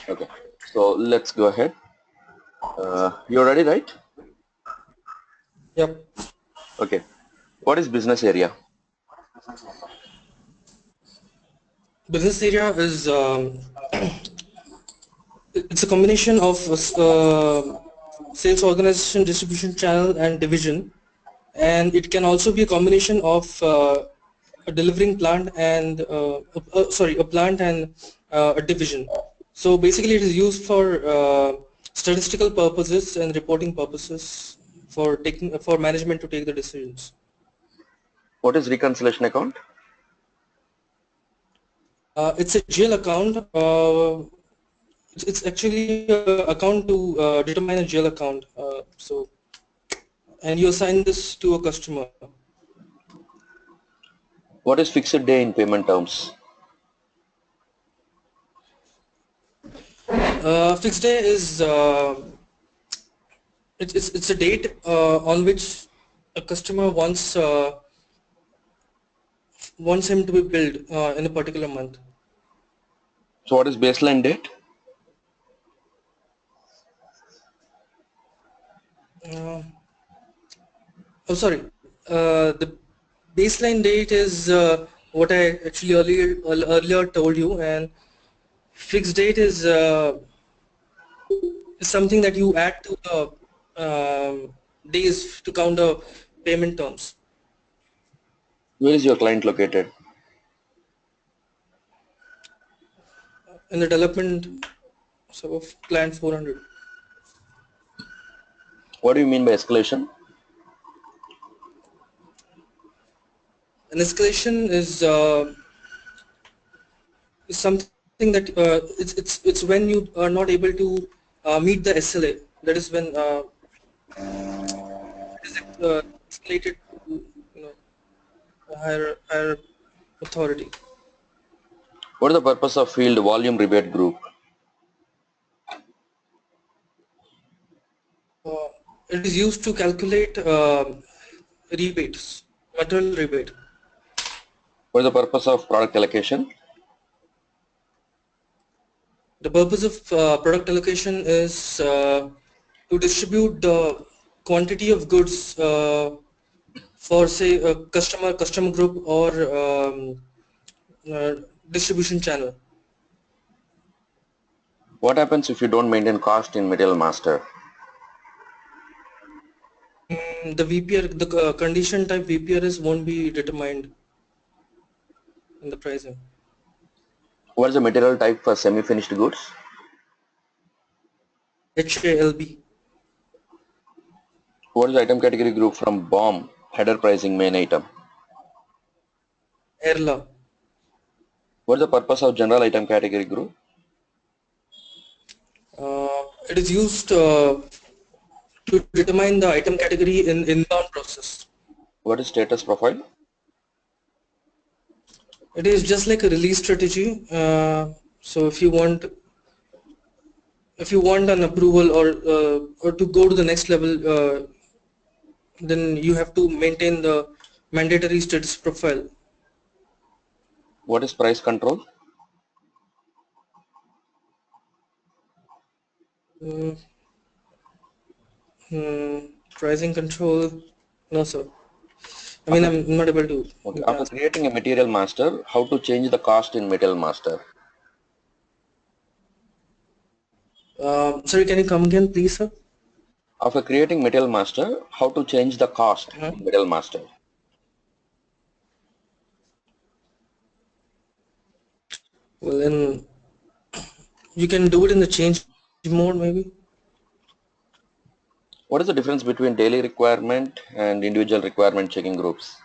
Okay, so let's go ahead. You're ready, right? Yep. Okay. What is business area? Business area is it's a combination of sales organization, distribution channel, and division, and it can also be a combination of a delivering plant and sorry, a plant and a division. So basically, it is used for statistical purposes and reporting purposes for management to take the decisions. What is reconciliation account? It's a GL account. It's actually an account to determine a GL account. And you assign this to a customer. What is fixed day in payment terms? Fixed day is it's a date on which a customer wants him to be billed in a particular month. So what is baseline date? Oh, sorry. The baseline date is what I actually earlier told you, and fixed date is something that you add to the days to count the payment terms. Where is your client located? In the development of client 400. What do you mean by escalation? An escalation is something that it's when you are not able to meet the SLA. That is when is escalated to a higher authority. What is the purpose of field volume rebate group? It is used to calculate rebates, material rebate. What is the purpose of product allocation? The purpose of product allocation is to distribute the quantity of goods for, say, a customer group, or distribution channel. What happens if you don't maintain cost in material master? The VPR, the condition type VPRS won't be determined in the pricing. What is the material type for semi-finished goods? HALB. What is the item category group from BOM, header pricing main item? ERLA. What is the purpose of general item category group? It is used to determine the item category in inbound process. What is status profile? It is just like a release strategy. So if you want an approval, or to go to the next level, then you have to maintain the mandatory status profile. What is price control? Pricing control, no sir. I mean, I'm not able to. Okay. After creating a material master, how to change the cost in material master? Sorry, can you come again, please, sir? After creating material master, how to change the cost in material master? Well, then you can do it in the change mode, maybe. What is the difference between daily requirement and individual requirement checking groups?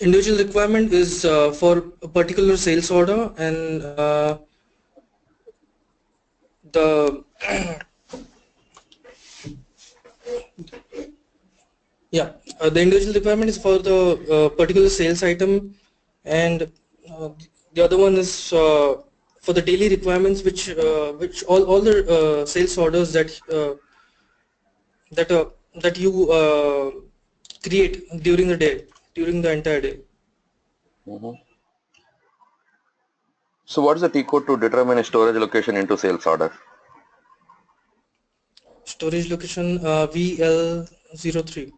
Individual requirement is for a particular sales order, and the the individual requirement is for the particular sales item, and the other one is for the daily requirements, which all the sales orders that you create during the day, during the entire day. Mm-hmm. So what is the T code to determine a storage location into sales order? Storage location VL03.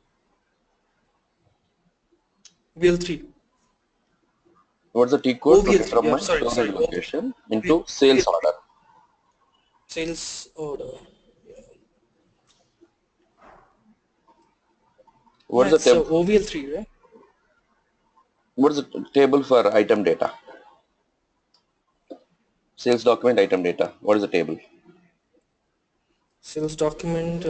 VL3. What's the T code to OVL3. Yeah, determine sorry, storage sorry. location into sales order? Sales order. What Yeah, is the it's tab? OVL3, right? What is the table for item data? Sales document item data. What is the table? Sales document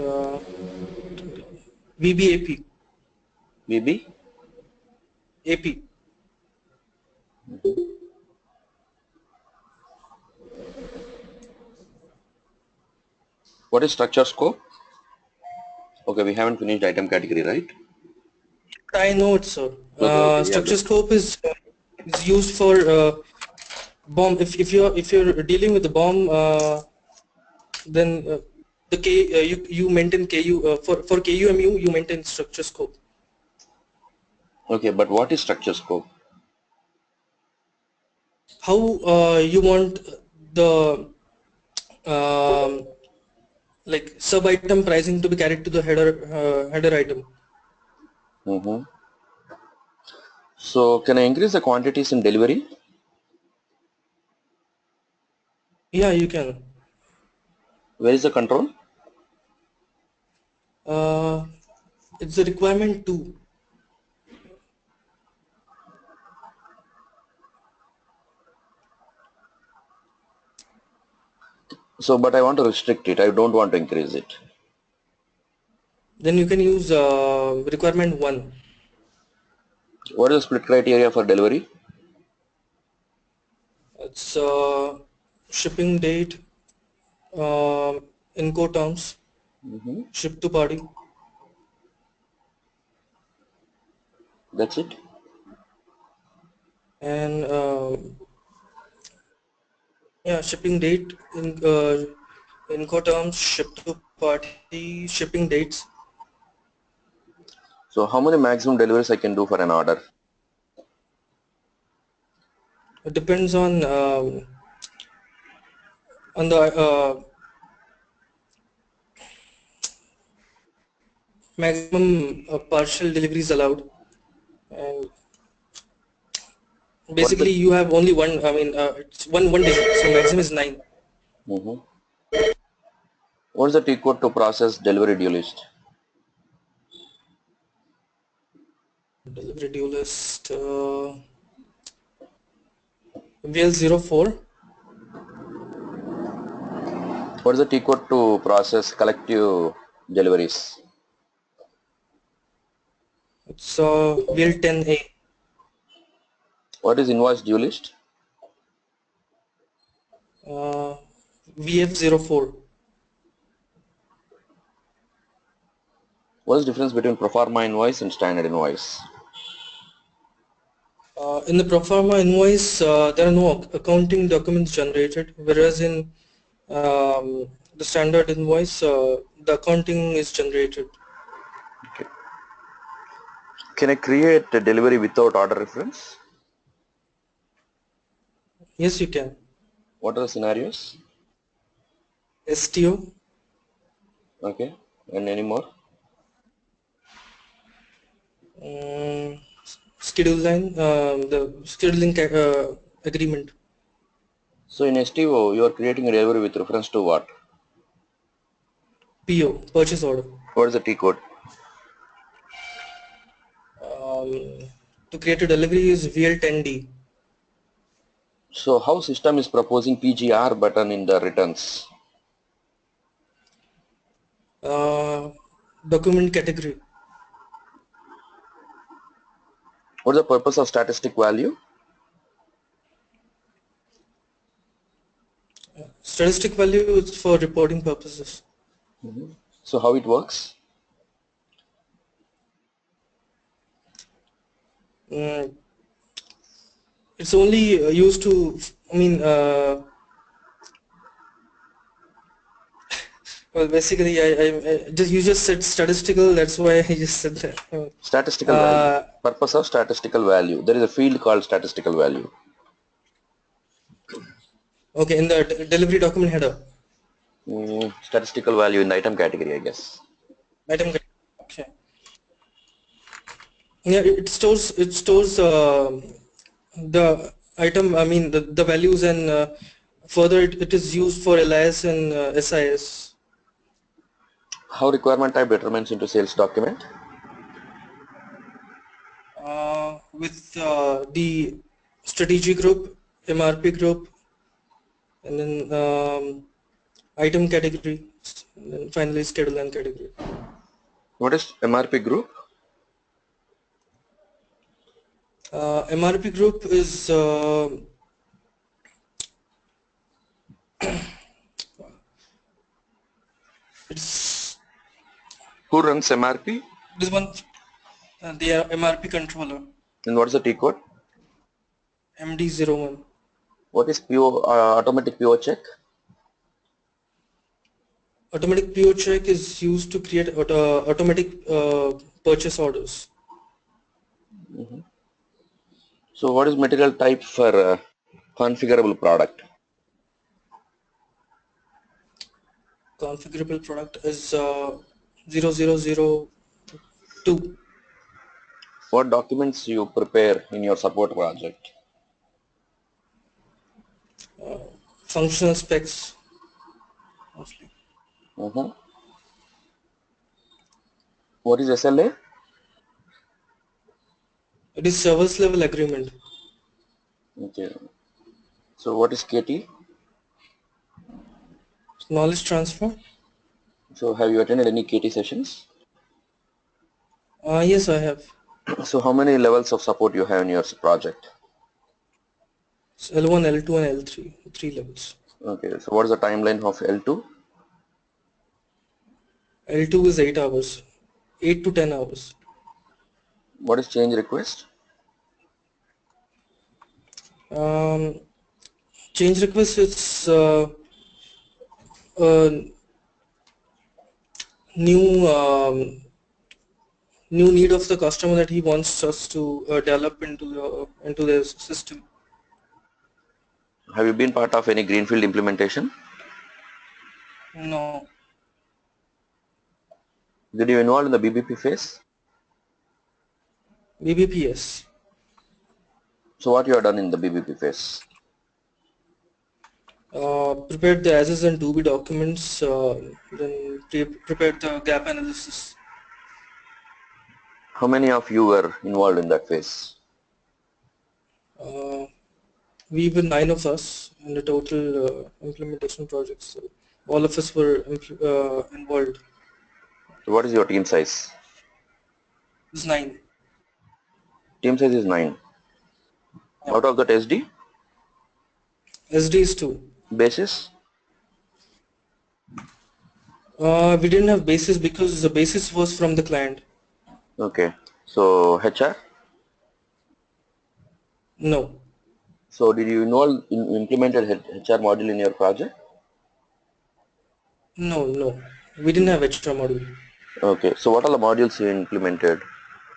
VBAP. VB. AP. What is structure scope? Okay, we haven't finished item category, right? I know it, sir. Okay, yeah, Structure good. scope is used for BOM. If you're dealing with the BOM, then the K you maintain KU for KUMU you maintain structure scope. Okay, but what is structure scope? How you want the um, like sub item pricing to be carried to the header item? Mm-hmm. So can I increase the quantities in delivery? Yeah, you can. Where is the control? Uh, it's a requirement too. So, but I want to restrict it. I don't want to increase it. Then you can use requirement 1. What is the split criteria for delivery? It's shipping date, Incoterms, Mm-hmm. ship to party, That's it. and yeah, shipping date Incoterms, ship to party, shipping dates. So how many maximum deliveries I can do for an order? It depends on the maximum partial deliveries allowed, and What is the basically you have only one. I mean, it's one day, so maximum is 9. mm-hmm. What is the T code to process delivery due list? Delivery due list VL04. What is the T code to process collective deliveries? It's VL10A. What is invoice due list? uh, VF04. What is the difference between proforma invoice and standard invoice? In the proforma invoice, there are no accounting documents generated, whereas in the standard invoice, the accounting is generated. Okay. Can I create a delivery without order reference? Yes, you can. What are the scenarios? STO, Okay. And any more? um, schedule line, the scheduling agreement, So in STO, you are creating a delivery with reference to what? PO, purchase order. What is the T code? Um, to create a delivery is VL10D. So how system is proposing PGR button in the returns? Uh, document category. What is the purpose of statistic value? Statistic value is for reporting purposes. So how it works? Mm, it's only used to, I mean, well, basically, I just you just said statistical. That's why I just said that. Statistical value. Uh, Purpose of statistical value. There is a field called statistical value. Okay, in the delivery document header. Statistical value in the item category, I guess. Item. Okay. Yeah, it stores the item. I mean the values, and further it is used for LIS and SIS. How requirement type determines into sales document? With the strategy group, MRP group, and then item category, and then finally schedule and category. What is MRP group? MRP group is it's Who runs MRP? this one, the MRP controller, And what is the T code? MD01. What is PO, automatic PO check? Automatic PO check is used to create automatic purchase orders. So what is material type for configurable product? Configurable product is 0002. What documents you prepare in your support project? Functional specs mostly. Mhm. What is SLA? It is service level agreement. Okay. So what is KT? Knowledge transfer. So have you attended any KT sessions? Yes, I have. So how many levels of support you have in your project? It's L1, L2, and L3, three levels. Okay. So what is the timeline of L2? L2 is 8 hours, 8 to 10 hours. What is change request? Um, Change request is uh, new new need of the customer that he wants us to develop into the system. Have you been part of any greenfield implementation? No, Did you involve in the BBP phase? BBPS. So what you have done in the BBP phase? Prepared the as is and to be documents, then prepared the gap analysis. How many of you were involved in that phase? Uh, we were 9 of us in the total implementation project, so all of us were involved. So what is your team size? It was 9. Team size is 9. Yeah. Out of that SD? SD is 2. Basis? We didn't have basis because the basis was from the client. Okay. So HR? No, So did you involve in implemented HR module in your project? no. We didn't have HR module. Okay. So what are the modules you implemented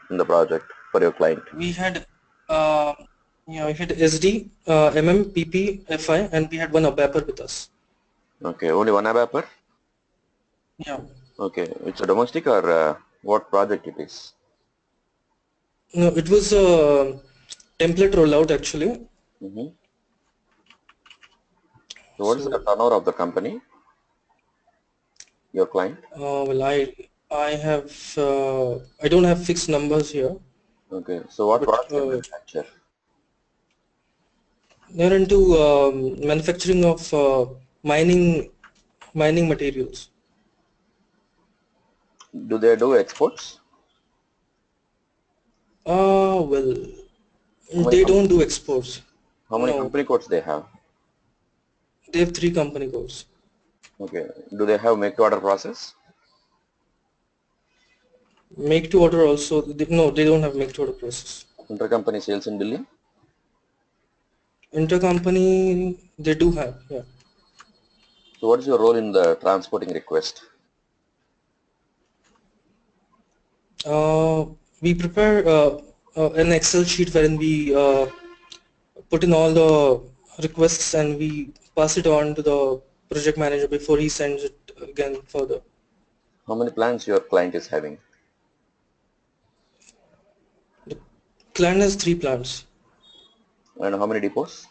in the project for your client? We had uh, we had SD, MM, PP, FI, and we had one ABAPer with us. Okay. Only one ABAPer? Yeah. Okay. It's a domestic or what project it is? No, it was a template rollout actually. Mm-hmm. So what is the So, turnover of the company, your client? well, I have I don't have fixed numbers here, Okay. So what but product they manufacture? they're into manufacturing of mining materials. Do they do exports? Well, How many they don't do exports. how many No, company codes they have? they have 3 company codes. Okay. Do they have make to order process? Make to order also. No, they don't have make to order process. Intercompany sales and billing? Intercompany, they do have. Yeah. So what is your role in the transporting request? Uh, we prepare an Excel sheet wherein we put in all the requests and we pass it on to the project manager before he sends it again further. How many plants your client is having? The client has 3 plants. And how many depots?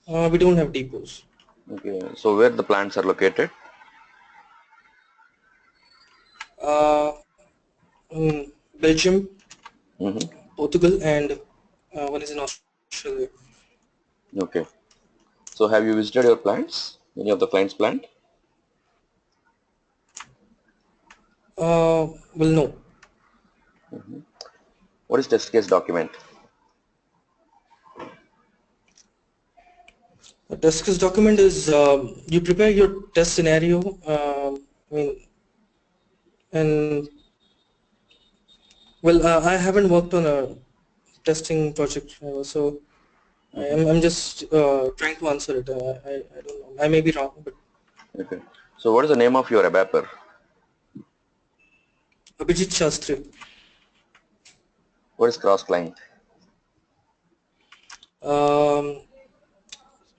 We don't have depots. Okay, so where the plants are located? Uh, Belgium, Mm-hmm. Portugal, and one is in Australia. Okay. So have you visited your plants? Any of the client's plant? Well, no. What is test case document? A test case document is you prepare your test scenario. I mean, and well, I haven't worked on a testing project, so Mm-hmm. I'm just trying to answer it. I don't know. I may be wrong, but Okay. So what is the name of your ABAPer? Abhijit Shastri. What is cross client? Um,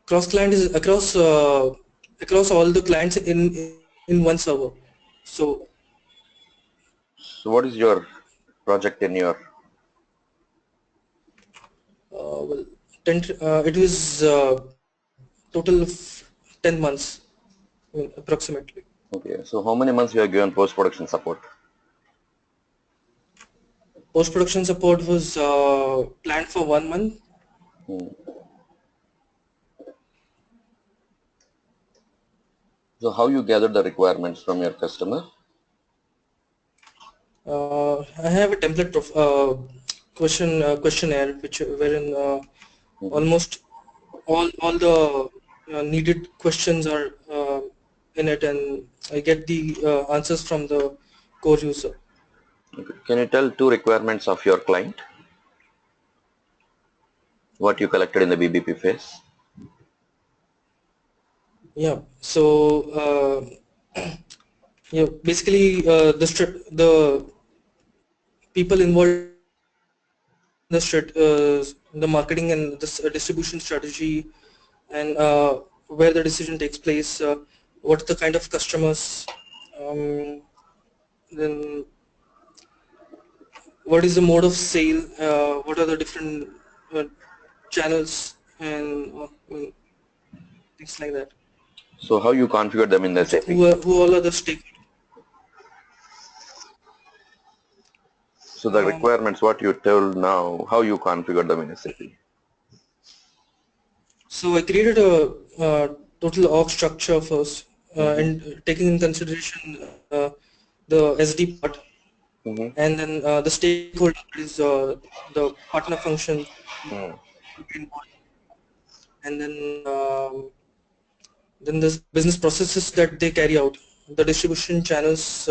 Cross client is across all the clients in one server. So So what is your project tenure? well, it was total of 10 months, I mean, approximately. Okay. So how many months you are given post-production support? Post production support was planned for 1 month. Hmm. So how you gather the requirements from your customer? I have a template questionnaire which wherein Mm-hmm. almost all the needed questions are in it, and I get the answers from the core user. Okay. Can you tell two requirements of your client? What you collected in the BBP phase? Yeah. So yeah, basically the people involved in the marketing and this distribution strategy, and where the decision takes place, what the kind of customers, um, then what is the mode of sale, what are the different uh, channels, and things like that. So how you configure them in the SAP? Who all are the stakeholders? So the Um, requirements, what you told now, how you configure them in SAP? so I created a total org structure first, Mm-hmm. and taking in consideration the SD part, Mm-hmm. and then the stakeholder is the partner functions Mm. will be involved, and then the business processes that they carry out, the distribution channels,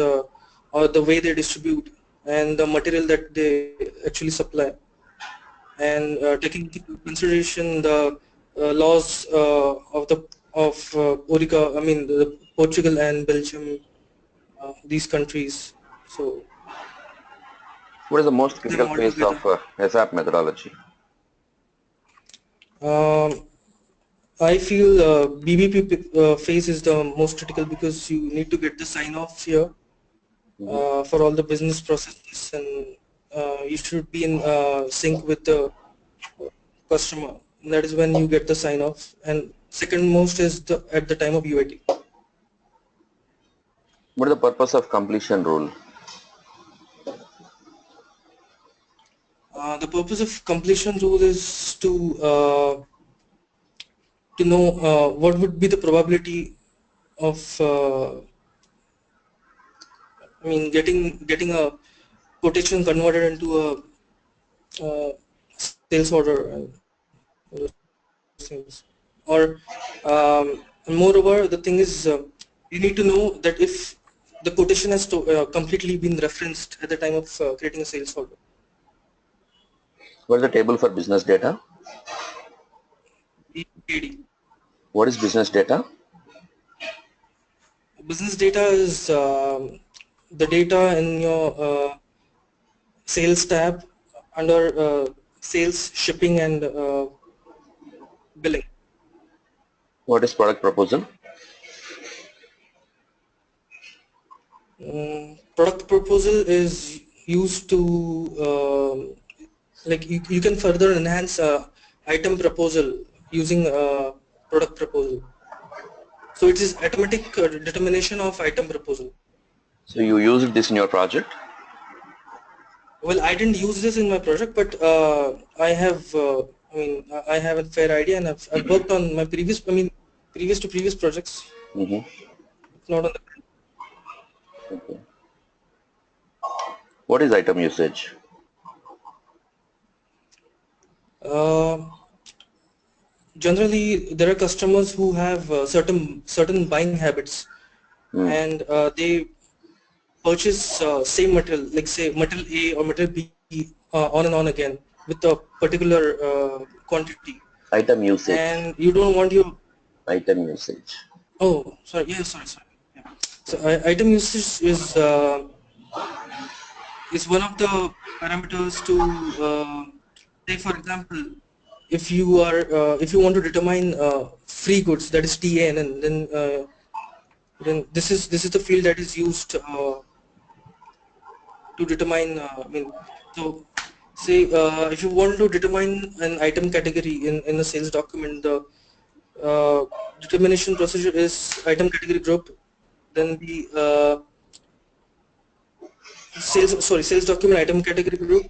or the way they distribute, and the material that they actually supply, and taking into consideration the laws of Orica, I mean the Portugal and Belgium, these countries. So What is the most put them critical all phase together. of SAP methodology? Um, I feel BBP phase is the most critical because you need to get the sign off here Mm-hmm. for all the business processes, and you should be in sync with the customer. That is when you get the sign off. And second most is at the time of UAT. What is the purpose of completion rule? The purpose of completion rule is to know what would be the probability of I mean getting a quotation converted into a sales order and those things. Or moreover, the thing is you need to know that if the quotation has completely been referenced at the time of creating a sales order. What is the table for business data? BAD. What is business data? Business data is the data in your sales tab under sales, shipping, and billing. What is product proposal? Product proposal is used to like you can further enhance item proposal using product proposal. So it is automatic determination of item proposal. So you used this in your project? Well, I didn't use this in my project, but I have. I mean, I have a fair idea, and I've worked on my previous. I mean, previous to previous projects, Mm-hmm. not on the. Okay. What is item usage? Uh, Generally, there are customers who have certain buying habits, Mm. and they purchase same material, like say material A or material B, on and on again with a particular quantity, Item usage. and you don't want your. Item usage. Oh, sorry. Yeah, sorry. Yeah. So item usage is one of the parameters to say, for example, if you want to determine free goods, that is TAN, and then this is the field that is used to determine. I mean, so say if you want to determine an item category in a sales document, the determination procedure is item category group, then the sales document item category group,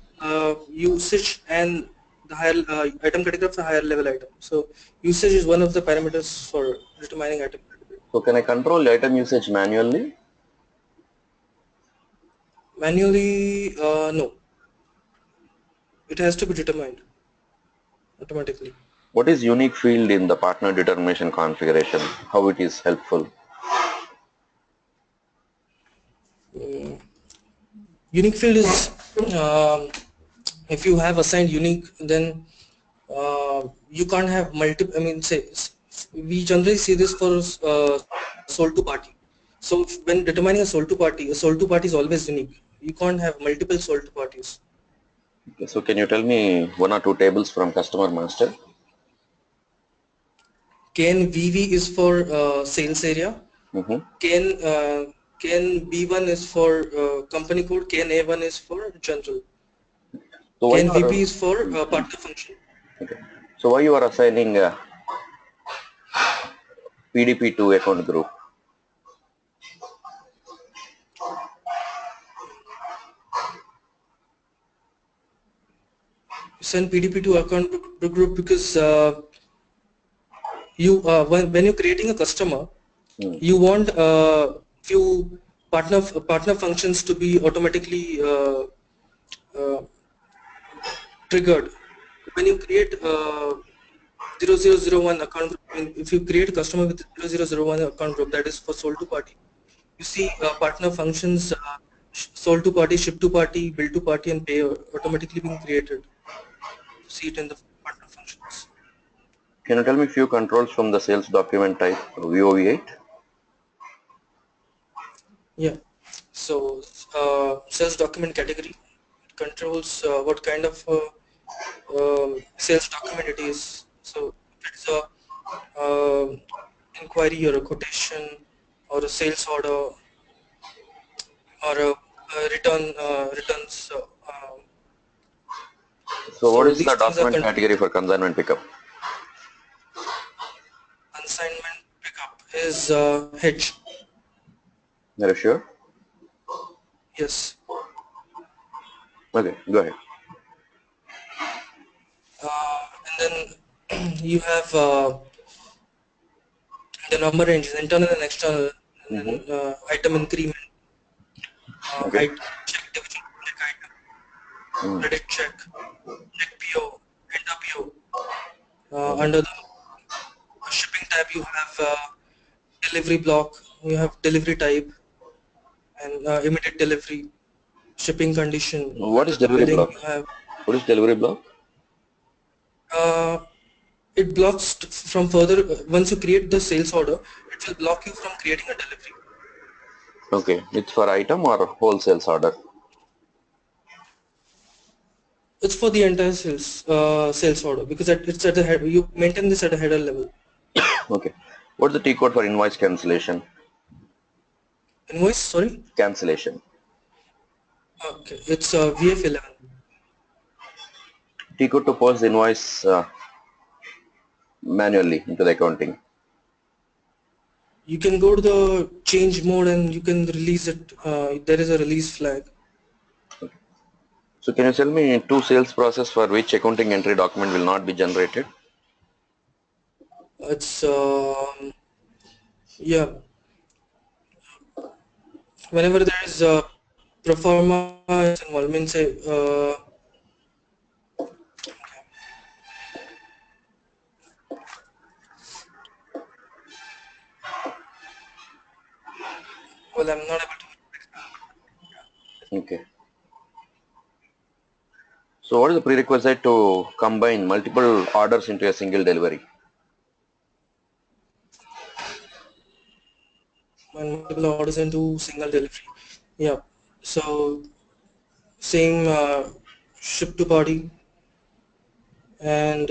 usage, and the higher item category of the higher level item. So usage is one of the parameters for determining item category. So can I control item usage manually? Manually, no, it has to be determined automatically. What is unique field in the partner determination configuration? How it is helpful? Unique field is if you have assigned unique, then you can't have multiple. I mean, say we generally see this for sold to party. So when determining a sold to party is always unique. You can't have multiple sold to parties. Okay, so can you tell me one or two tables from customer master? KN is for sales area. Mm-hmm. KN KN B1 is for company code. KN A1 is for general. So why you KN are is for partner function. okay? So why you are assigning PDP to account group? You send PDP to account group because when you're creating a customer, Mm. you want few partner functions to be automatically uh, triggered. When you create 0001 account group, if you create a customer with 0001 account group, that is for sold to party, you see partner functions, sold to party, ship to party, bill to party, and pay automatically being created. You see it in the partner functions. Can you tell me few controls from the sales document type VOV8? Yeah. So sales document category, it controls what kind of sales document it is. So if it's a inquiry or a quotation or a sales order or a returns. So what So is these the things are document controlled. category for consignment pickup? Consignment pickup is H. Are you sure? Yes. Okay, go ahead. And then you have the number ranges, internal and external, and then Mm-hmm. item increment, Okay. check division, check item, Mm. credit check, check PO, enter PO. Okay. Under the shipping tab, you have delivery block, you have delivery type, and immediate delivery, shipping condition. What Under is the delivery billing, block? you have What is delivery block? uh, it blocks from further. Once you create the sales order, it will block you from creating a delivery. Okay, it's for item or wholesale order? It's for the entire sales order because it's at the head. You maintain this at a header level. Okay. What's the T code for invoice cancellation? Invoice, sorry? Cancellation. Okay, it's VF11. T code to post the invoice manually into the accounting. You can go to the change mode and you can release it. There is a release flag. So can you tell me two sales process for which accounting entry document will not be generated? It's yeah. Whenever there is a pro forma is involved, means well, I'm not able to. Okay. So what is the prerequisite to combine multiple orders into a single delivery? And multiple orders into single delivery. Yeah. So same ship to party and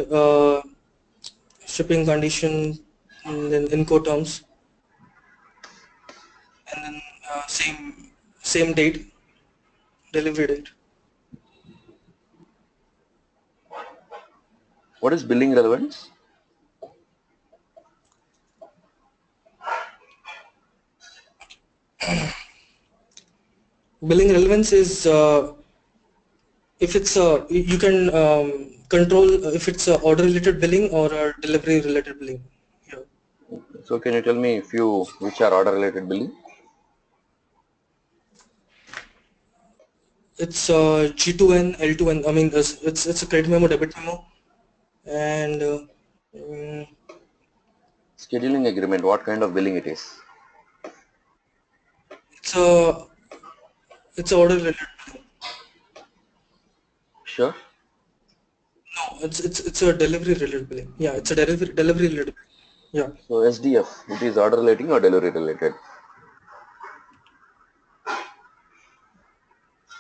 shipping condition, and then Incoterms, and then same date, delivery date. What is billing relevance? Billing relevance is if it's you can control if it's a order related billing or a delivery related billing. Yeah. So can you tell me a few which are order related billing? It's G2N, L2N. I mean, it's a credit memo, debit memo, and mm, Scheduling agreement, what kind of billing it is? it's a it's a order related billing. Sure. No, it's a delivery related billing. Yeah, it's a delivery related billing. Yeah. So SDF, it is order relating or delivery related?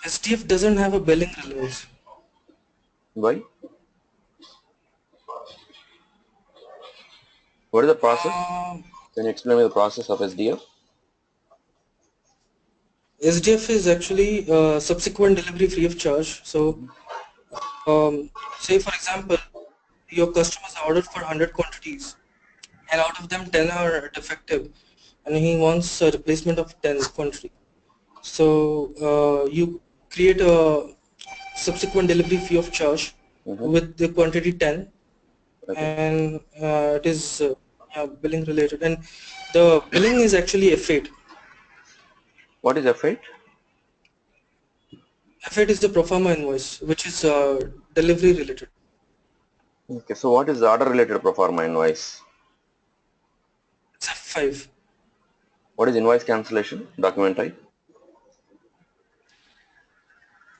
SDF doesn't have a billing relevance. Why? What is the process? Um, Can you explain me the process of SDF? SDF is actually subsequent delivery free of charge. So, say for example, your customers ordered for 100 quantities, and out of them 10 are defective, and he wants a replacement of 10 quantity. So you create a subsequent delivery fee of charge Mm-hmm. with the quantity 10, Okay. and it is yeah, billing related, and the billing is actually F8. What is F8? F8 is the pro forma invoice, which is delivery related. Okay. So what is the order related pro forma invoice? It's F5. What is invoice cancellation? Document type?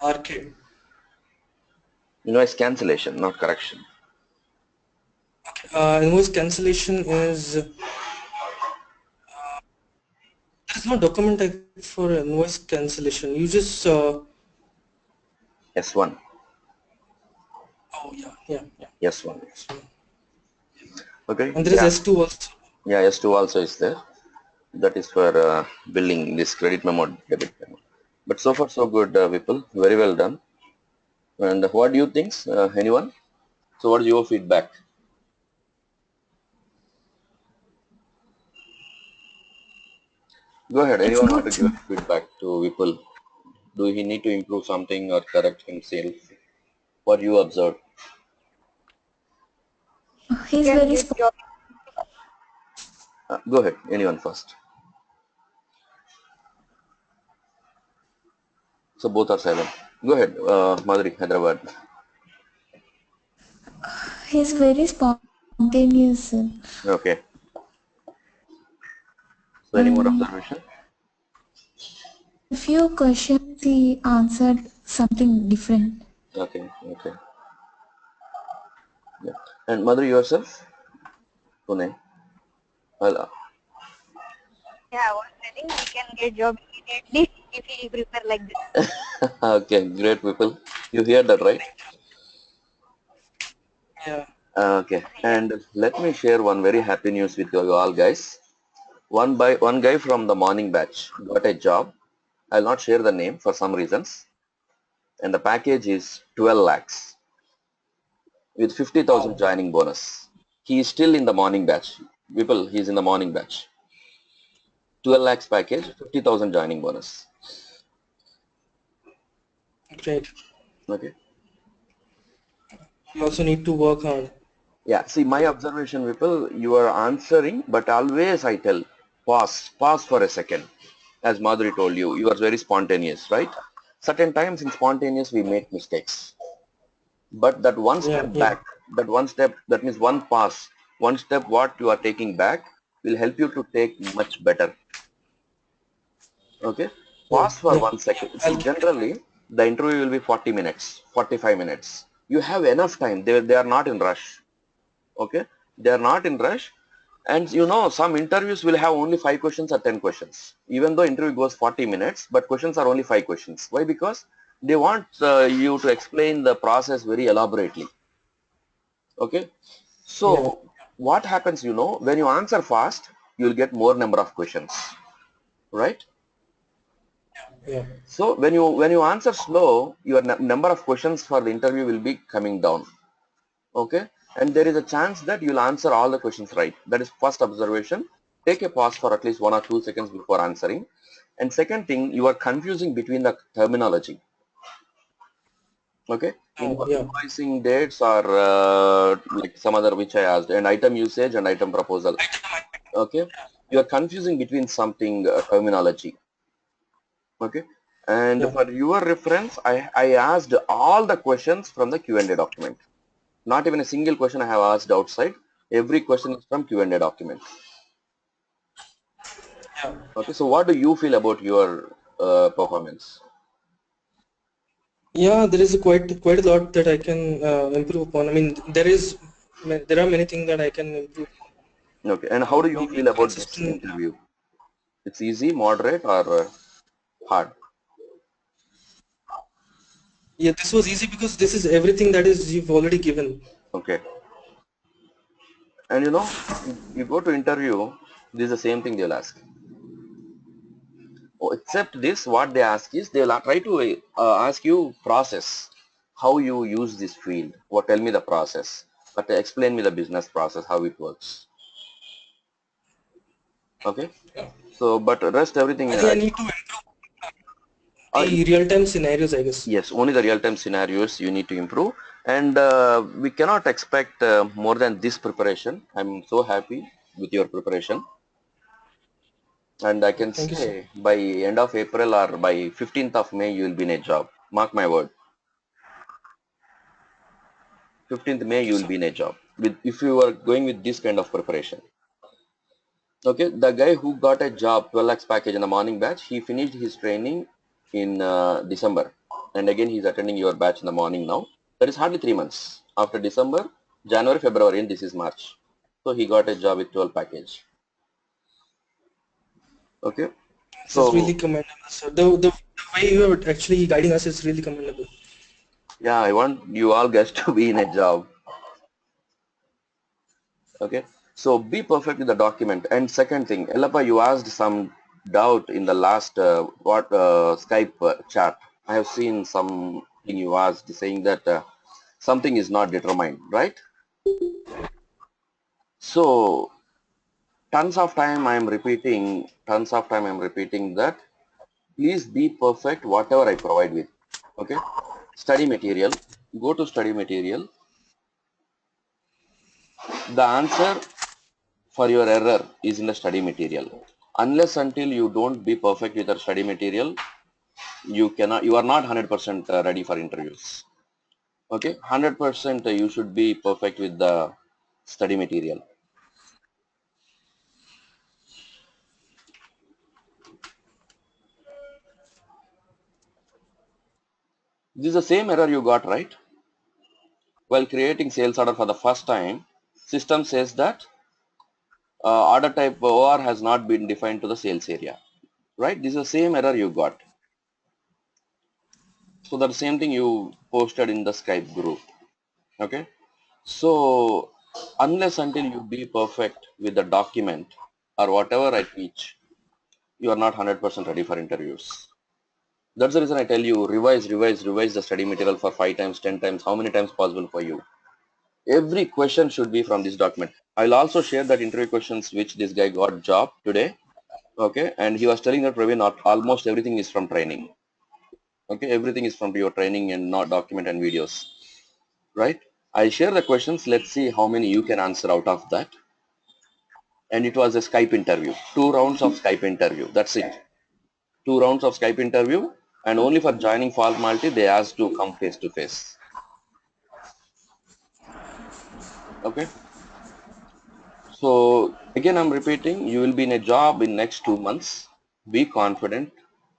Arcade. Invoice cancellation, not correction. Okay. Invoice cancellation is there is no document type for invoice cancellation. You just S1. oh yeah, yeah, yeah. S1. So, Okay. and there is Yeah. S2 also. Yeah. S2 also is there. That is for billing this credit memo, debit memo. But so far so good, Vipul. Very well done. And what do you think? Anyone? So what is your feedback? Go ahead. It's Anyone want good. to give feedback to Vipul? Do he need to improve something or correct himself? What you observed? He's Can very get job. Go ahead. Anyone first? So both are silent. Go ahead, Madhuri, Hyderabad. he's very spontaneous. Okay. So any more And observation? a few questions he answered something different. Okay. Okay. Yeah. And Madhuri yourself? Pune. Well, Yeah, I was telling we can get job immediately if we prepare like this. okay. Great, Vipul. You hear that, right? Yeah. Okay, and let me share one very happy news with you all guys. One guy from the morning batch got a job. I'll not share the name for some reasons, and the package is 12 lakhs with 50,000 Wow. joining bonus. He is still in the morning batch. People, he's in the morning batch. 12 lakhs package, 50,000 joining bonus. Great. Okay. You also need to work hard. Yeah, see my observation, people, you are answering, but always I tell, pause for a second. As Madhuri told you, you are very spontaneous, right? Certain times in spontaneous we make mistakes. But that one Yeah, step yeah, back, that one step, that means one pass, one step what you are taking back will help you to take much better. Okay? yeah, Pause for yeah. 1 second. See, I'll, generally the interview will be 40 minutes, 45 minutes. You have enough time. They are not in rush. Okay? They are not in rush. And you know, some interviews will have only 5 questions or 10 questions. Even though interview goes 40 minutes, but questions are only 5 questions. Why? Because they want you to explain the process very elaborately. Okay? yeah, So what happens, you know, when you answer fast, you will get more number of questions, right? yeah. So when you answer slow, your number of questions for the interview will be coming down. Okay, and there is a chance that you'll answer all the questions right. That is first observation. Take a pause for at least 1 or 2 seconds before answering. And second thing, you are confusing between the terminology. Okay, Yeah. invoicing dates or like some other which I asked, and item usage and item proposal. Okay, you are confusing between something terminology. Okay, and Yeah. for your reference, I asked all the questions from the Q&A document. Not even a single question I have asked outside. Every question is from Q&A document. Yeah. Okay, so what do you feel about your performance? Yeah, there is a quite a lot that I can improve upon. I mean, there are many things that I can improve. Okay, and how do you Maybe feel about this consistent. interview? It's easy, moderate, or hard? Yeah, this was easy because this is everything that is you've already given. Okay, and you know, you go to interview, this is the same thing they'll ask. Oh, except this, what they ask is they'll try to ask you process, how you use this field. What tell me the process, but explain me the business process, how it works. Okay, Yeah. so but rest everything. I think I need to improve Uh, the real-time scenarios, I guess. yes, only the real-time scenarios you need to improve, and we cannot expect more than this preparation. I'm so happy with your preparation, and I can Thank you, sir. say by end of April or by 15th of May you will be in a job. Mark my word. 15th May Thank you, you will sir. be in a job with if you are going with this kind of preparation. Okay, the guy who got a job 12 lakhs package in the morning batch, he finished his training in December, and again he's attending your batch in the morning now. That is hardly 3 months. After December, January, February, and this is March. So he got a job with 12 package. Okay, This is really so commendable, sir. The way you are actually guiding us is really commendable. yeah, I want you all guys to be in a job. Okay, so be perfect with the document. And second thing, Elapa, you asked some doubt in the last Skype chat. I have seen something you asked saying that something is not determined, right? So tons of time I am repeating that please be perfect whatever I provide with. Okay, study material, go to study material. The answer for your error is in the study material. Unless until you don't be perfect with your study material, you are not 100% ready for interviews. Okay, 100% you should be perfect with the study material. This is the same error you got, right? While creating sales order for the first time, system says that order type OR has not been defined to the sales area, right? This is the same error you got. So the same thing you posted in the Skype group. Okay, So unless until you be perfect with the document or whatever I teach, you are not 100% ready for interviews. That's the reason I tell you revise the study material for 5 times, 10 times, how many times possible for you. Every question should be from this document. I'll also share that interview questions which this guy got job today. Okay, and he was telling that Praveen, not almost everything is from training. Okay, everything is from your training and not document and videos, right? I share the questions. Let's see how many you can answer out of that. And it was a Skype interview, 2 rounds of Skype interview. That's it. 2 rounds of Skype interview, and only for joining formality they asked to come face to face. Okay. So again, I'm repeating, you will be in a job in next 2 months. Be confident.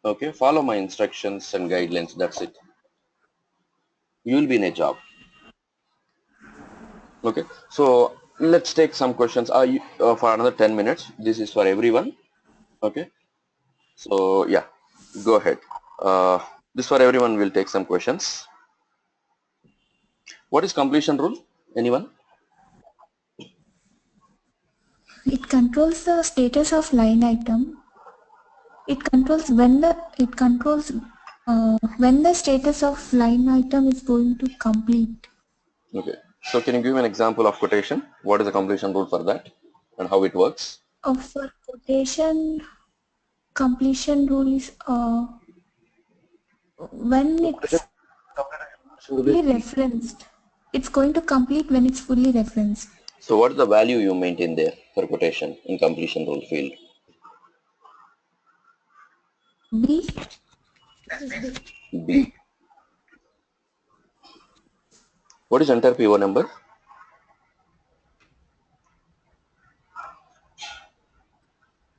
Okay. Follow my instructions and guidelines. That's it. You will be in a job. Okay. So let's take some questions for another 10 minutes. This is for everyone. Okay. So yeah, go ahead. This for everyone will take some questions. What is completion rule? Anyone? It controls the status of line item. It controls when the status of line item is going to complete. Okay. So can you give an example of quotation? What is the completion rule for that and how it works? For quotation, completion rule is when it's fully referenced. It's going to complete when it's fully referenced. So what is the value you maintain there for quotation in completion rule field? B. B. What is enter PO number?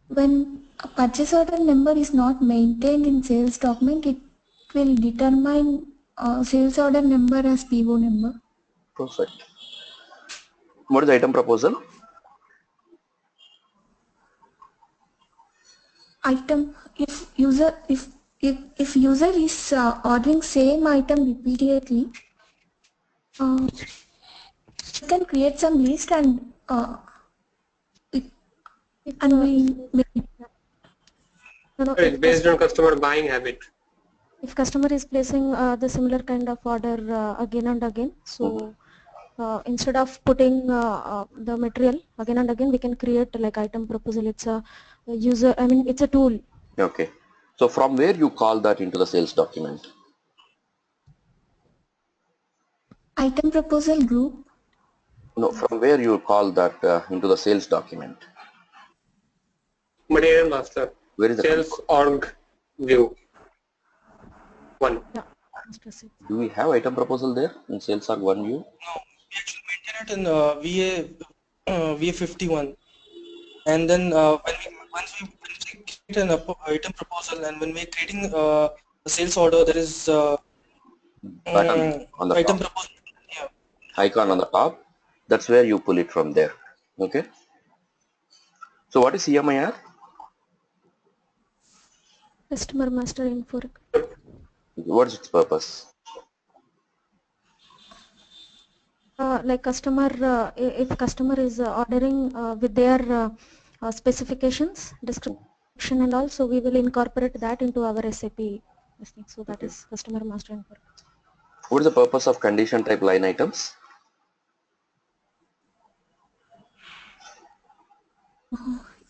When a purchase order number is not maintained in sales document, it will determine sales order number as PO number. Perfect. What is the item proposal? Item, if user is ordering same item repeatedly, you can create some list and it, and we It's based on customer buying habit. If customer is placing the similar kind of order again and again, so instead of putting the material again and again, we can create like item proposal. It's a user, I mean, it's a tool. Okay. So from where you call that into the sales document? item proposal group. No, from where you call that into the sales document? Material master. Where is the Sales org view. One. Yeah. Master sales. Do we have item proposal there in sales org one view? No, we actually maintain it in VA 51, and then once we create an item proposal, and when we're creating a sales order, there is Button on the item top. proposal. Yeah. Icon on the top. That's where you pull it from there. Okay. So what is CMIR? Customer master info. What is its purpose? Like customer, if customer is ordering with their specifications, description and all, so we will incorporate that into our SAP. So that is customer master info. What is the purpose of condition type line items?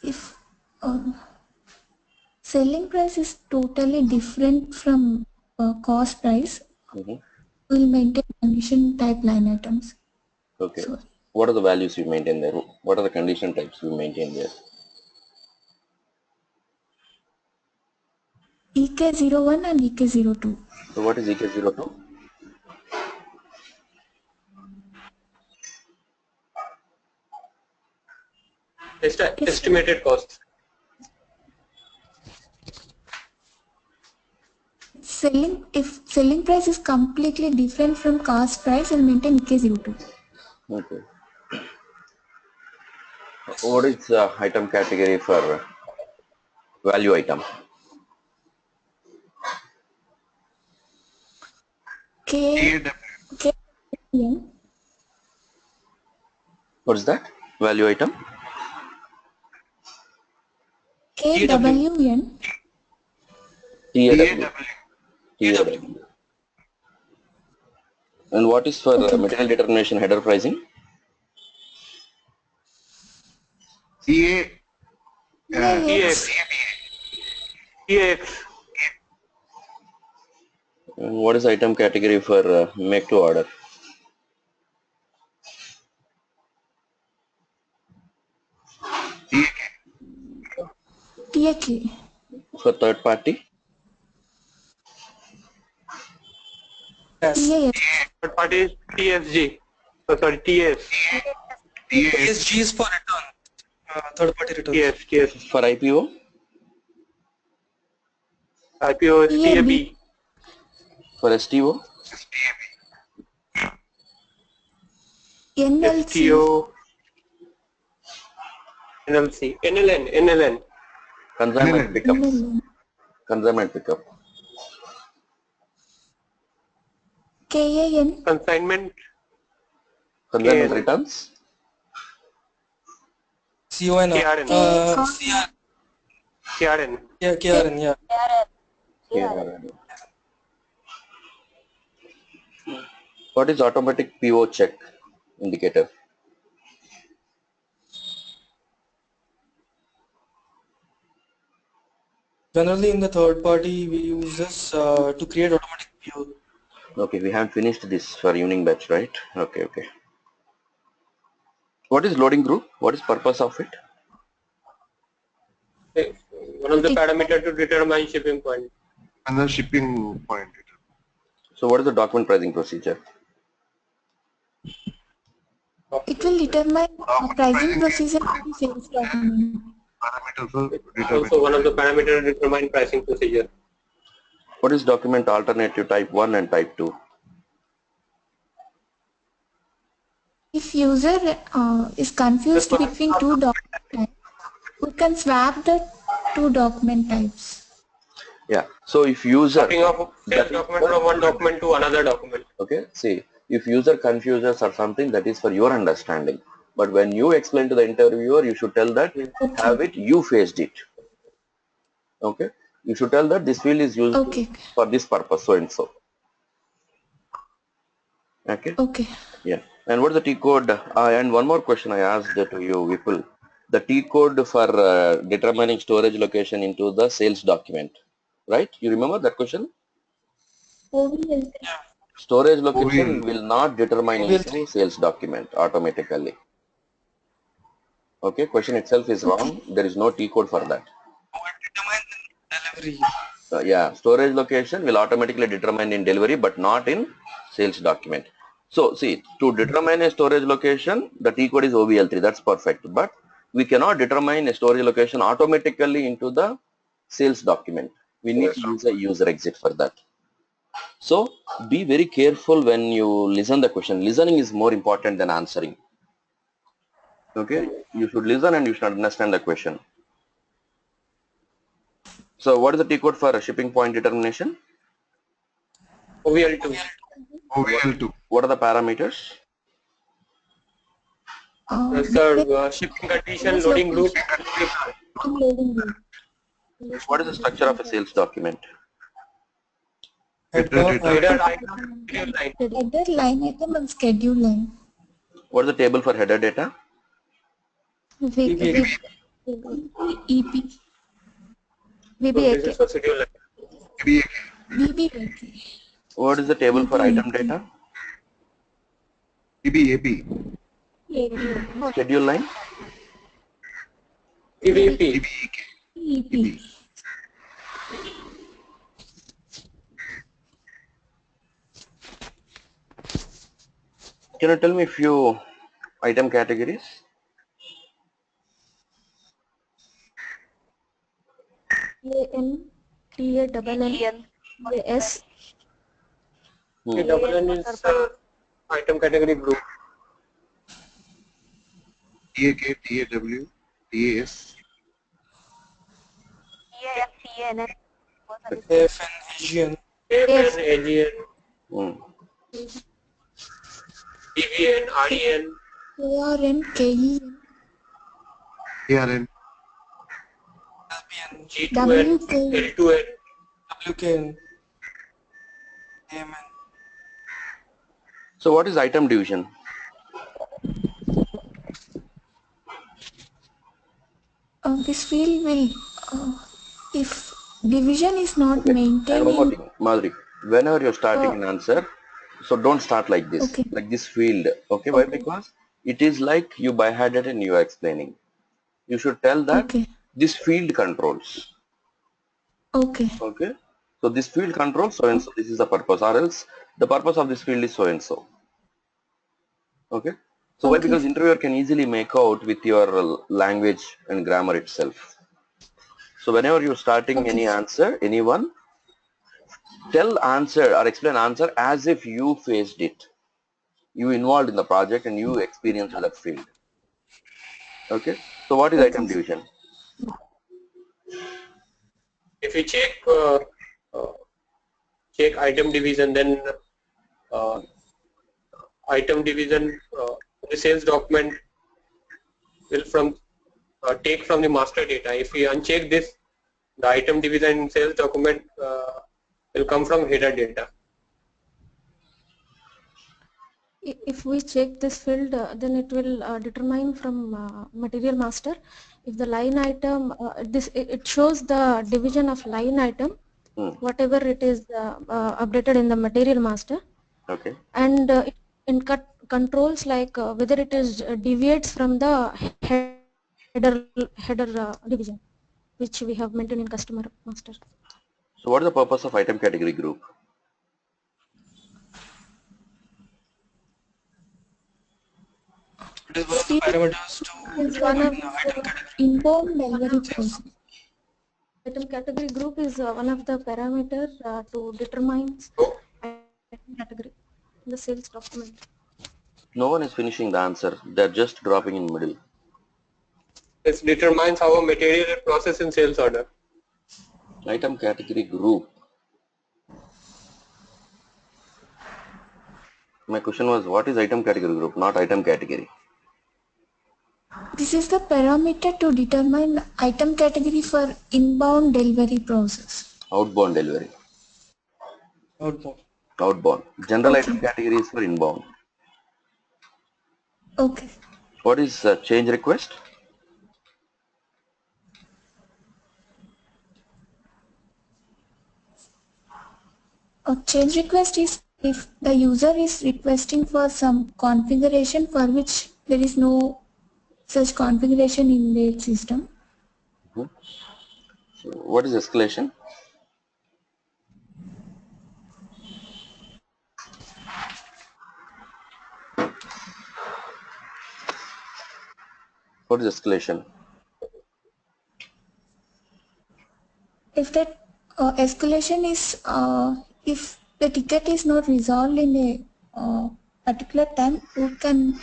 If selling price is totally different from cost price, we'll maintain condition type line items. Okay. So, what are the values you maintain there? What are the condition types you maintain there? EK01 and EK02. So what is EK02? Estimated cost. If selling price is completely different from cost price, we'll maintain EK02. Okay. What is the item category for value item? K. What is that? Value item? KWN. TAW. TAW. And what is for Okay. material determination header pricing? EA, EAX. EX. And what is item category for make to order? TAK. For third party? Yes. TAS. Third party is TSG. Oh, sorry, TS. ESG is for return. Third party returns. TS. For IPO? IPO is TAB. TAB. For STO? NLC. STO. NLC. NLN. Consignment pickup. NLN. Consignment pickup. KAN. Consignment. Consignment KN. returns? CON. KRN. KRN. Yeah, KRN, yeah. Yeah. What is automatic PO check indicator? Generally in the third party we use this to create automatic PO. Okay, we have finished this for evening batch, right? Okay. What is loading group? What is purpose of it? One of the parameters to determine shipping point. and the shipping point. So what is the document pricing procedure? It will determine a pricing procedure for the sales document. Parameter for Also one of the parameters to determine pricing procedure. What is document alternative type 1 and type 2? If user is confused between two document types, we can swap the two document types. Yeah. So if user, Swapping of sales document from one document to another document. okay, see, if user confuses or something, that is for your understanding. But when you explain to the interviewer, you should tell that, have it, you faced it. Okay. You should tell that this field is used Okay. for this purpose, so and so. Okay. Okay. Yeah. And what is the T code? And one more question I asked to you, Vipul. The T code for determining storage location into the sales document, right? You remember that question? OVL. Storage location will not determine OVL3. into sales document automatically. Okay, question itself is wrong. There is no T code for that. Delivery. Yeah, storage location will automatically determine in delivery, but not in sales document. So see, to determine a storage location, the T code is OVL3. That's perfect. But we cannot determine a storage location automatically into the sales document. We need to use a user exit for that. So be very careful when you listen the question. Listening is more important than answering. Okay, you should listen and you should understand the question. So what is the T code for shipping point determination? OVL2. OVL2. What are the parameters? Shipping condition, loading group. Loading group. What is the structure of a sales document? Header, Header item, schedule line. Header line item and schedule line. What is the table for header data? VBA. EP. So this is for schedule line. VBAK. What is the table for item data? AB. Schedule line? EVP. EP. Can you tell me a few item categories? AN, TANN, AS, Double N is item category group. TAK, TAW, TAS. EAFCN. FN, AGN. AFN, AGN, Hmm. DVN, RDN. ARNKEN ARN, LPN, G2N, WKN. L2N. WKN, AMN. So what is item division? This field will, if division is not Okay. And maintained one more in, thing, Madhuri, whenever you're starting uh, an answer, so don't start okay, like this field. Okay, why? okay, Because it is like you by heard it and you are explaining. You should tell that okay, this field controls. okay, Okay. So this field controls so and so. This is the purpose, or else the purpose of this field is so and so. Okay. So why? okay, Because interviewer can easily make out with your language and grammar itself. So whenever you're starting okay, any answer, anyone, tell answer or explain answer as if you faced it. You involved in the project and you experienced that field. Okay. So what is okay, item division? If we uh, check item division, then uh, item division the sales document will take from the master data. If we uncheck this, the item division in sales document will come from header data. If we check this field, then it will determine from material master. If the line item, it shows the division of line item, Hmm. whatever it is updated in the material master, Okay. and controls like whether it is deviates from the header division, which we have maintained in customer master. So what is the purpose of item category group? It is one this of the field parameters to is one determine of the item the category. inbound delivery process. Item category group is one of the parameter to determine So item category in the sales document. No one is finishing the answer. They're just dropping in middle. this determines how a material is processed in sales order. Item category group. My question was what is item category group, not item category. This is the parameter to determine the item category for inbound delivery process. Outbound delivery. Outbound. Outbound. General item Okay, category is for inbound. okay. What is change request? A change request is if the user is requesting for some configuration for which there is no such configuration in their system. Hmm. So what is escalation? What is escalation? If that escalation is, if the ticket is not resolved in a particular time, we can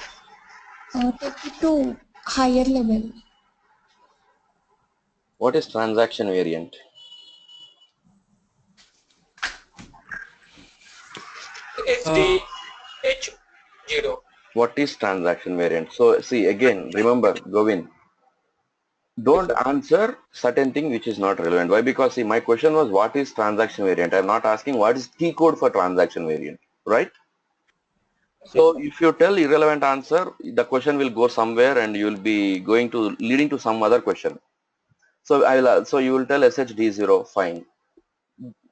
take it to higher level. What is transaction variant? Uh, SDH0. What is transaction variant? So see again, remember, Govin, Yes, don't sir. answer certain thing which is not relevant. Why? Because see, my question was what is transaction variant? I'm not asking what is T code for transaction variant, right? Yes, So sir. if you tell irrelevant answer, the question will go somewhere and you will be going to leading to some other question. So so you will tell SHD0, fine.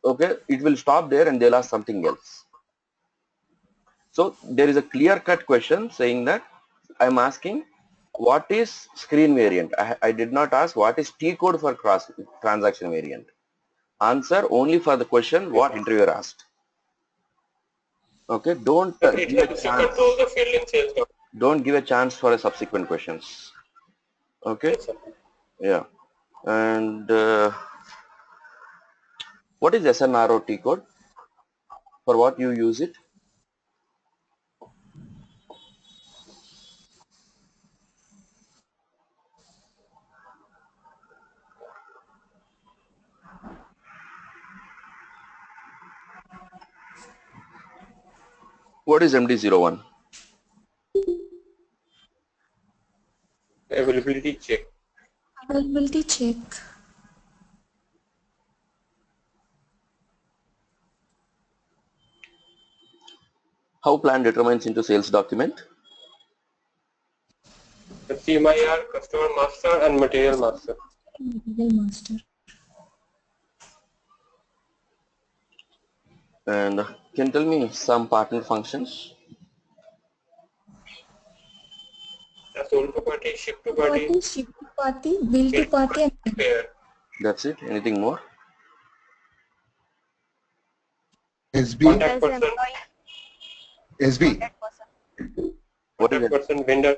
Okay, it will stop there and they'll ask something else. So there is a clear cut question saying that I'm asking what is screen variant. I did not ask what is T code for cross transaction variant. Answer only for the question Yes, what sir. interviewer asked. Okay, don't But it give a helps to chance. control the field in sales document. Don't give a chance for a subsequent questions. Okay, Yes, sir. yeah. And what is SNRO T code? For what you use it? What is MD01? Availability check. Availability check. How plan determines into sales document? The CMIR, customer master and material master. Material master. And can you tell me some partner functions? Sold to party, ship to party, Party, ship to party, bill to party, and pair. That's it. Anything more? SB, Contact Sales person, employee, SB, contact person. What is contact it? person, vendor.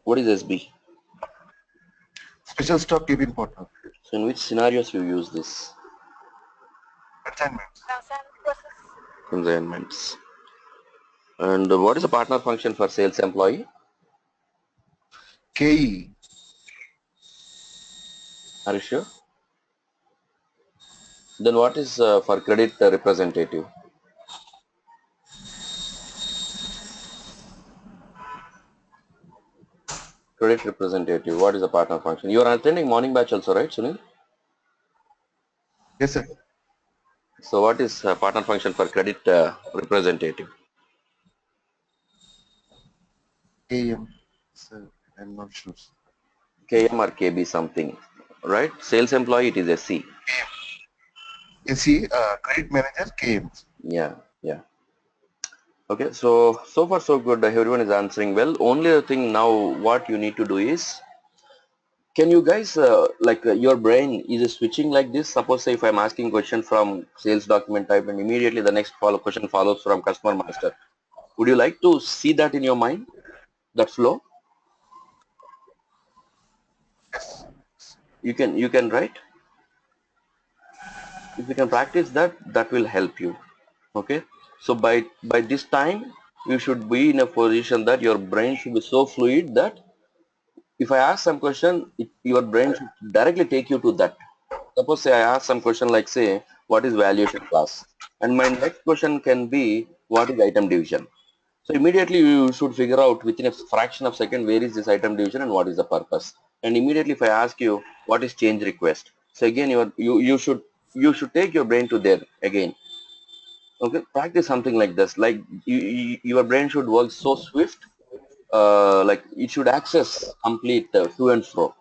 What is SB? special stock keeping partner. So in which scenarios you use this? Assignments. Consignment process. Consignments. And what is the partner function for sales employee? KE, Are you sure? Then what is for credit representative? Credit representative. What is the partner function? You are attending morning batch also, right, Sunil? yes sir. So what is partner function for credit representative? KM, sir, I'm not sure. KM or KB something, right? Sales employee, it is SC. SE, credit manager, KM. Yeah, yeah. Okay, so far so good. Everyone is answering well. Only the thing now what you need to do is, can you guys your brain is switching like this? Suppose say if I'm asking question from sales document type and immediately the next question follows from customer master. Would you like to see that in your mind? That flow? You can write. If you can practice that, that will help you. Okay. So by this time you should be in a position that your brain should be so fluid that if I ask some question, your brain should directly take you to that. Suppose say I ask some question like say what is valuation class, and my next question can be what is item division. So immediately you should figure out within a fraction of second where is this item division and what is the purpose. And immediately if I ask you what is change request, so again you should take your brain to there again. Okay, practice something like this. Like your brain should work so swift, like it should access complete to and fro.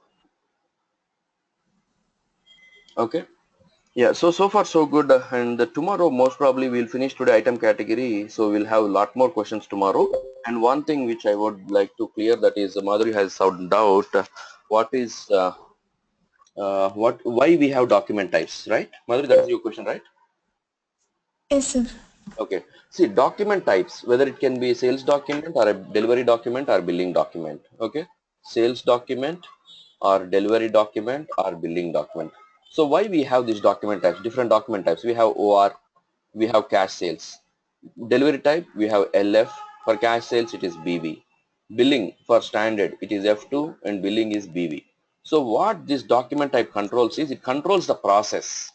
Okay. Yeah, so far so good, and tomorrow most probably we'll finish today item category, so we'll have a lot more questions tomorrow. And one thing which I would like to clear, that is Madhuri has some doubt, what is why we have document types, right? Madhuri, that is your question, right? yes sir. Okay, see document types, whether it can be a sales document or a delivery document or billing document. Okay, sales document or delivery document or billing document. So why we have these document types, different document types? We have OR, we have cash sales. Delivery type, we have LF. For cash sales, it is BV. Billing for standard, it is F2, and billing is BV. So what this document type controls is, it controls the process,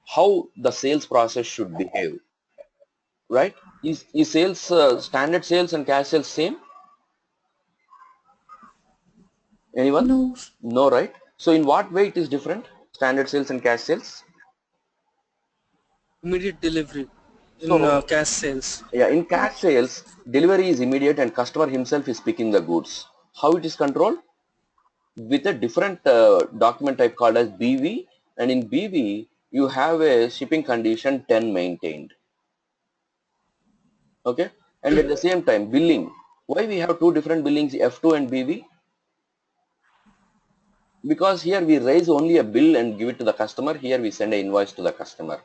how the sales process should behave, right? Is sales standard sales and cash sales same? Anyone? No. No, right? So in what way it is different? Standard sales and cash sales? Immediate delivery in So cash sales. yeah, in cash sales, delivery is immediate and customer himself is picking the goods. How it is controlled? With a different document type called as BV, and in BV you have a shipping condition 10 maintained. Okay, and at the same time billing. Why we have two different billings, F2 and BV? Because here we raise only a bill and give it to the customer. Here we send an invoice to the customer,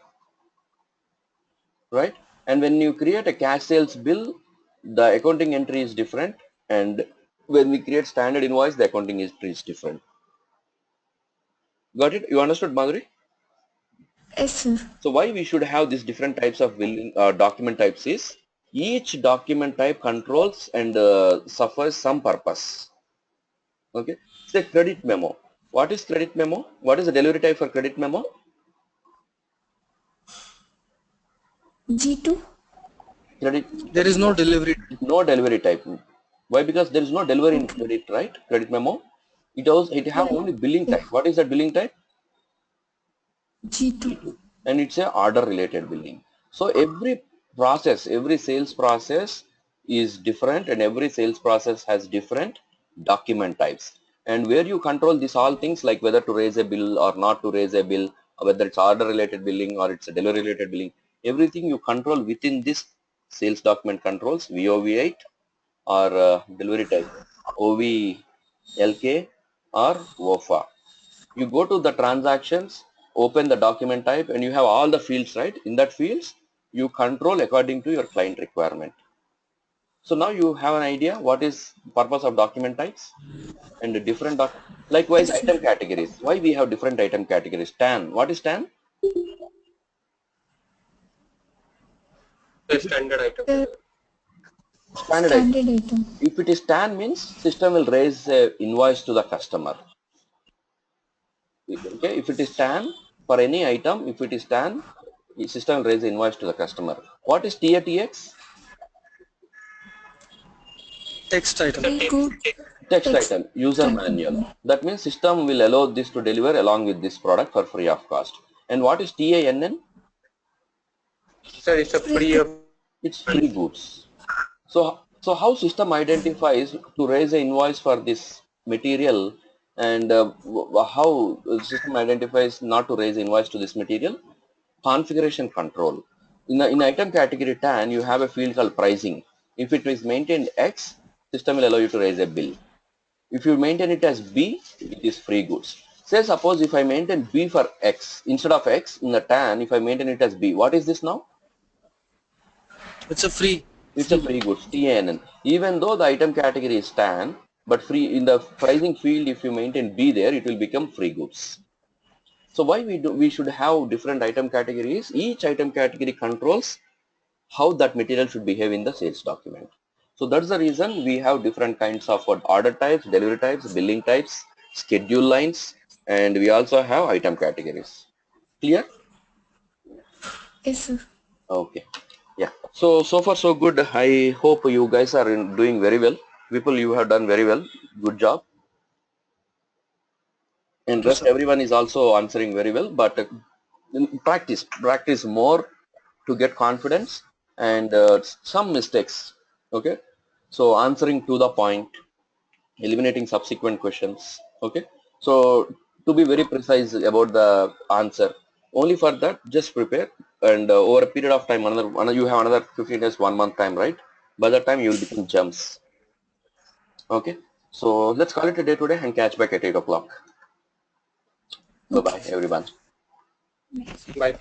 right? And when you create a cash sales bill, the accounting entry is different, and when we create standard invoice, the accounting entry is different. Got it? You understood, Madhuri? Yes sir. So why we should have these different types of billing document types is, each document type controls and suffers some purpose. Okay, say credit memo. What is credit memo? What is the delivery type for credit memo? G2. Credit, There is no delivery. no delivery type. Why? Because there is no delivery in credit, right? Credit memo. It have only billing type. What is that billing type? G2. And it's a order related billing. So every process, every sales process is different, and every sales process has different document types. And where you control these all things, like whether to raise a bill or not to raise a bill, or whether it's order related billing or it's a delivery related billing, everything you control within this sales document controls, VOV8 or delivery type OVLK or WOFA. You go to the transactions, open the document type, and you have all the fields, right? In that fields, you control according to your client requirement. So now you have an idea what is purpose of document types and the different likewise Yes, sir. item categories. Why we have different item categories? TAN. What is TAN? The standard item. Standard item. Standard item. If it is TAN means system will raise a invoice to the customer. Okay, if it is TAN for any item, if it is TAN, the system will raise the invoice to the customer. What is TATX? Text item. Pre-good Text text item, user manual. That means system will allow this to deliver along with this product for free of cost. And what is TANN? Sir, it's a free of It's free goods. So how system identifies to raise an invoice for this material, and how system identifies not to raise invoice to this material? Configuration control. In item category TAN, you have a field called pricing. If it is maintained X, system will allow you to raise a bill. If you maintain it as B, it is free goods. Say suppose if I maintain B for X, instead of X in the TAN, if I maintain it as B, what is this now? It's a free. It's a free goods, TANN. Even though the item category is TAN, but free in the pricing field, if you maintain B there, it will become free goods. So why we should have different item categories? Each item category controls how that material should behave in the sales document. So that's the reason we have different kinds of order types, delivery types, billing types, schedule lines, and we also have item categories. Clear? Yes, sir. Okay. Yeah. So far so good. I hope you guys are doing very well. People, you have done very well. Good job. And Thank you, rest sir. everyone is also answering very well. But practice more to get confidence, and some mistakes. Okay. So answering to the point, eliminating subsequent questions. Okay, so to be very precise about the answer, only for that just prepare, and over a period of time, another you have another 15 days, 1 month time, right? By that time you will become gems. Okay, so let's call it a day today and catch back at 8 o'clock. Bye Okay, bye sir. everyone. Bye.